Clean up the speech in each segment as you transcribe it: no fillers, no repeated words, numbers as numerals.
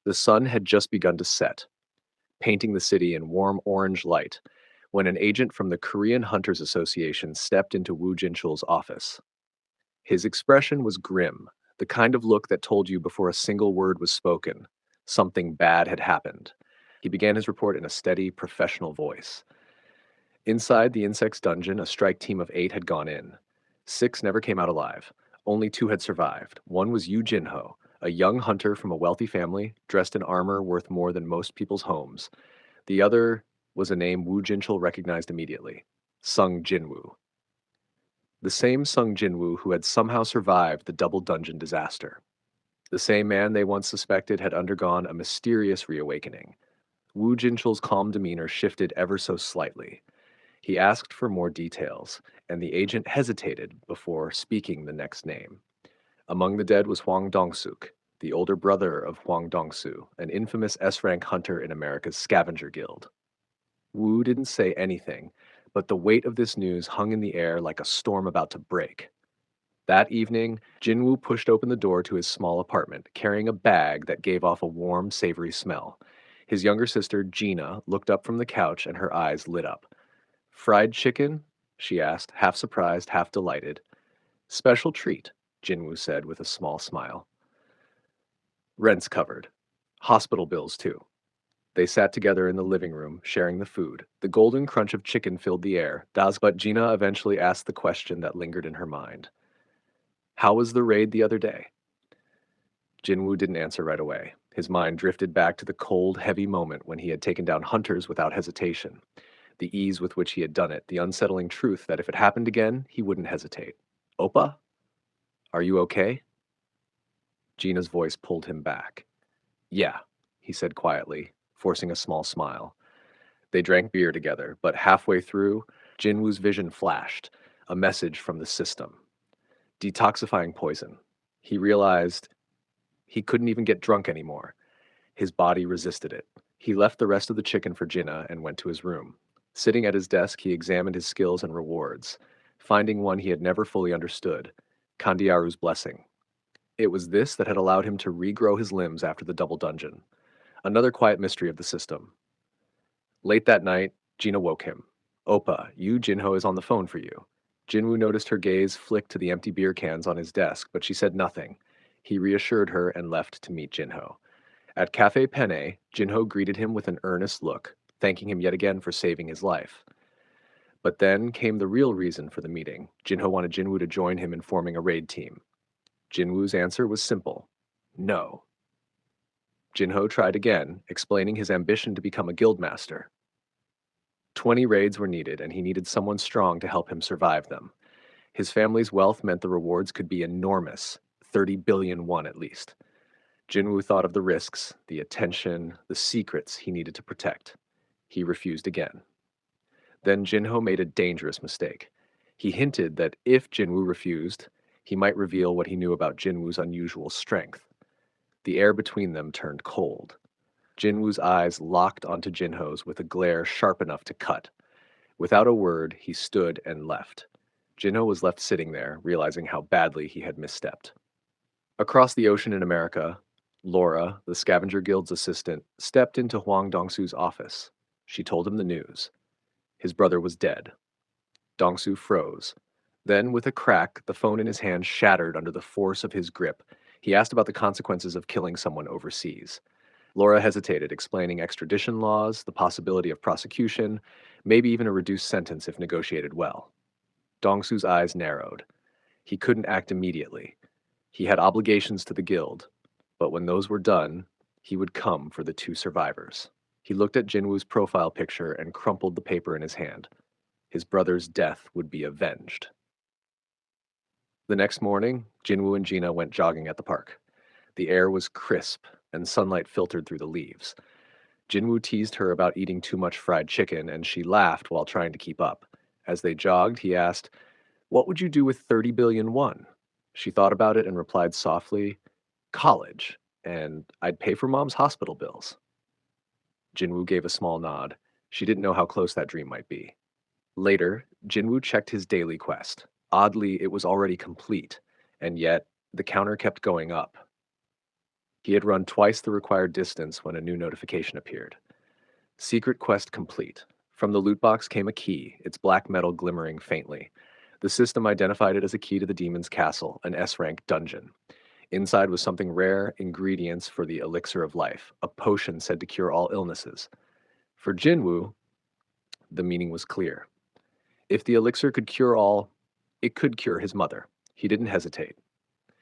The sun had just begun to set, painting the city in warm orange light, when an agent from the Korean Hunters Association stepped into Woo Jinchul's office. His expression was grim, the kind of look that told you before a single word was spoken, something bad had happened. He began his report in a steady, professional voice. Inside the insect's dungeon, a strike team of 8 had gone in. 6 never came out alive. Only 2 had survived. One was Yoo Jinho, a young hunter from a wealthy family, dressed in armor worth more than most people's homes. The other was a name Woo Jinchul recognized immediately: Sung Jinwoo. The same Sung Jinwoo who had somehow survived the double dungeon disaster. The same man they once suspected had undergone a mysterious reawakening. Woo Jinchul's calm demeanor shifted ever so slightly. He asked for more details, and the agent hesitated before speaking the next name. Among the dead was Hwang Dongsoo, the older brother of Hwang Dongsoo, an infamous S-rank hunter in America's scavenger guild. Wu didn't say anything, but the weight of this news hung in the air like a storm about to break. That evening, Jinwoo pushed open the door to his small apartment, carrying a bag that gave off a warm, savory smell. His younger sister, Gina, looked up from the couch and her eyes lit up. "Fried chicken?" she asked, half surprised, half delighted. "Special treat," Jinwoo said with a small smile. "Rent's covered. Hospital bills, too." They sat together in the living room, sharing the food. The golden crunch of chicken filled the air. But Gina eventually asked the question that lingered in her mind. "How was the raid the other day?" Jinwoo didn't answer right away. His mind drifted back to the cold, heavy moment when he had taken down hunters without hesitation. The ease with which he had done it, the unsettling truth that if it happened again, he wouldn't hesitate. "Oppa? Are you okay?" Gina's voice pulled him back. "Yeah," he said quietly, forcing a small smile. They drank beer together, but halfway through, Jinwoo's vision flashed, a message from the system. Detoxifying poison. He realized he couldn't even get drunk anymore. His body resisted it. He left the rest of the chicken for Jinna and went to his room. Sitting at his desk, he examined his skills and rewards, finding one he had never fully understood: Kandiaru's blessing. It was this that had allowed him to regrow his limbs after the double dungeon. Another quiet mystery of the system. Late that night, Gina woke him. "Oppa, Yoo Jinho is on the phone for you." Jinwoo noticed her gaze flick to the empty beer cans on his desk, but she said nothing. He reassured her and left to meet Jinho. At Cafe Penne, Jinho greeted him with an earnest look, thanking him yet again for saving his life. But then came the real reason for the meeting. Jinho wanted Jinwoo to join him in forming a raid team. Jinwoo's answer was simple: no. Jinho tried again, explaining his ambition to become a guildmaster. 20 raids were needed, and he needed someone strong to help him survive them. His family's wealth meant the rewards could be enormous, 30 billion won at least. Jinwoo thought of the risks, the attention, the secrets he needed to protect. He refused again. Then Jinho made a dangerous mistake. He hinted that if Jinwoo refused, he might reveal what he knew about Jinwoo's unusual strength. The air between them turned cold. Jinwoo's eyes locked onto Jinho's with a glare sharp enough to cut. Without a word, he stood and left. Jinho was left sitting there, realizing how badly he had misstepped. Across the ocean in America, Laura, the Scavenger Guild's assistant, stepped into Hwang Dongsoo's office. She told him the news. His brother was dead. Dongsoo froze. Then, with a crack, the phone in his hand shattered under the force of his grip. He asked about the consequences of killing someone overseas. Laura hesitated, explaining extradition laws, the possibility of prosecution, maybe even a reduced sentence if negotiated well. Dongsoo's eyes narrowed. He couldn't act immediately. He had obligations to the guild, but when those were done, he would come for the 2 survivors. He looked at Jinwoo's profile picture and crumpled the paper in his hand. His brother's death would be avenged. The next morning, Jinwoo and Gina went jogging at the park. The air was crisp, and sunlight filtered through the leaves. Jinwoo teased her about eating too much fried chicken, and she laughed while trying to keep up. As they jogged, he asked, "What would you do with 30 billion won?" She thought about it and replied softly, "College, and I'd pay for Mom's hospital bills." Jinwoo gave a small nod. She didn't know how close that dream might be. Later, Jinwoo checked his daily quest. Oddly, it was already complete, and yet the counter kept going up. He had run twice the required distance when a new notification appeared. Secret quest complete. From the loot box came a key, its black metal glimmering faintly. The system identified it as a key to the demon's castle, an S-rank dungeon. Inside was something rare, ingredients for the Elixir of Life, a potion said to cure all illnesses. For Jinwoo, the meaning was clear. If the elixir could cure all, it could cure his mother. He didn't hesitate.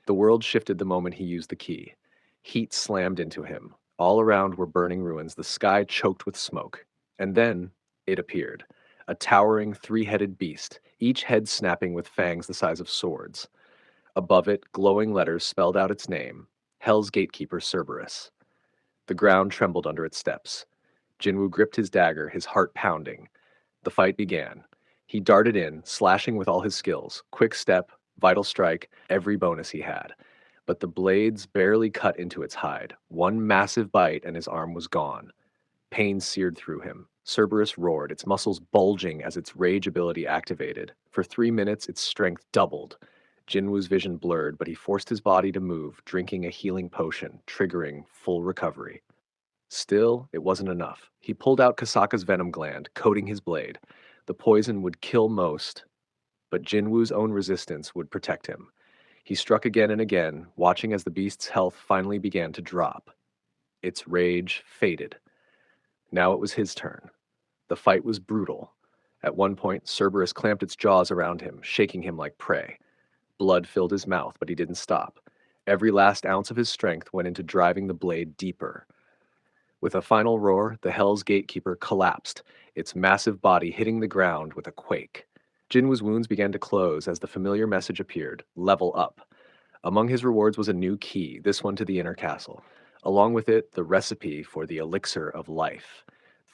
The world shifted the moment he used the key. Heat slammed into him. All around were burning ruins, the sky choked with smoke. And then it appeared. A towering, three-headed beast, each head snapping with fangs the size of swords. Above it, glowing letters spelled out its name, Hell's Gatekeeper Cerberus. The ground trembled under its steps. Jinwoo gripped his dagger, his heart pounding. The fight began. He darted in, slashing with all his skills, quick step, vital strike, every bonus he had. But the blades barely cut into its hide. One massive bite and his arm was gone. Pain seared through him. Cerberus roared, its muscles bulging as its rage ability activated. For 3 minutes, its strength doubled. Jinwoo's vision blurred, but he forced his body to move, drinking a healing potion, triggering full recovery. Still, it wasn't enough. He pulled out Kasaka's venom gland, coating his blade. The poison would kill most, but Jinwoo's own resistance would protect him. He struck again and again, watching as the beast's health finally began to drop. Its rage faded. Now it was his turn. The fight was brutal. At one point, Cerberus clamped its jaws around him, shaking him like prey. Blood filled his mouth, but he didn't stop. Every last ounce of his strength went into driving the blade deeper. With a final roar, the Hell's Gatekeeper collapsed, its massive body hitting the ground with a quake. Jinwoo's wounds began to close as the familiar message appeared, level up. Among his rewards was a new key, this one to the inner castle. Along with it, the recipe for the Elixir of Life.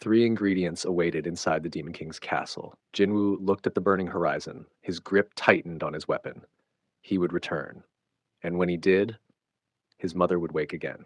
3 ingredients awaited inside the Demon King's castle. Jinwoo looked at the burning horizon, his grip tightened on his weapon. He would return. And when he did, his mother would wake again.